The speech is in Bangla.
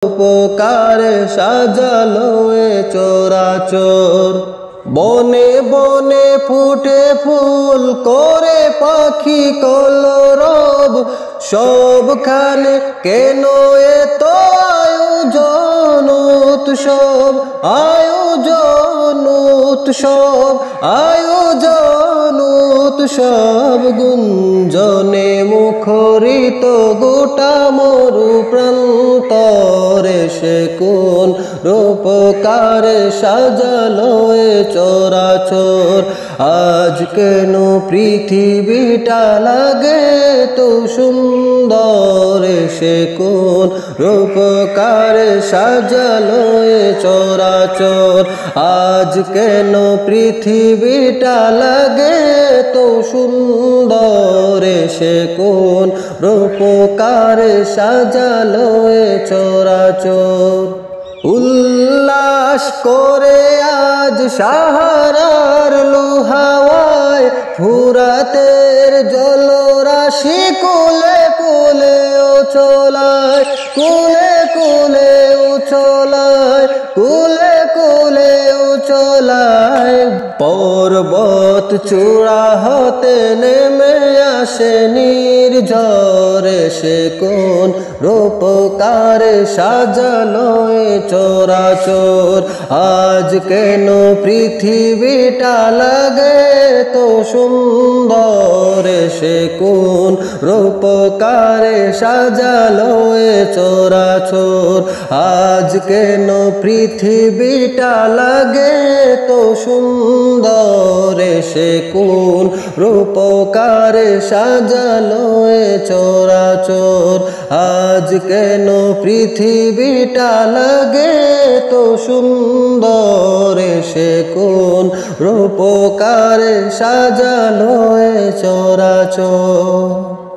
উপকারে সাজালো এ চরাচর। বনে বনে ফুটে ফুল করে পাখি কলরব, সবখানে কেন এত আয়োজন উৎসব, আয়োজন উৎসব, আয়োজন উৎসব। গুঞ্জনে মুখরিত গোটা মরু প্রান্তরে, সে কোন রূপকারে সাজালো এ চরাচর। আজ কেন পৃথিবীটা লাগে তো সুন্দর, সে কোন রূপকারে সাজালো এ চরাচর। আজ কেন পৃথিবীটা লাগে তো সুন্দর, সে কোন রূপকারে সাজালো এ চরাচর। উল্লাস করে আজ সাহারার লোহাওয়ায়, ফুরাতের জলরাশি কুলে কুলে উছলায়, কুলে কুলে উছলায়, কুলে কুলে উছলায়। পর্বত চূড়া হতে নেমে আসে নির্ঝরে, সে কোন রূপকারে সাজালো এ চরাচর। আজ কেন পৃথিবীটা লাগে তো সুন্দর, সে কোন রূপকারে সাজালো এ চরাচর। আজ কেন পৃথিবীটা লাগে তো সুন্দর, সে কোন রূপকারে সাজালো এ চরাচর। আজ কেন পৃথিবীটা লাগে তো সুন্দর, সে কোন রূপকারে সাজালো এ চরাচর।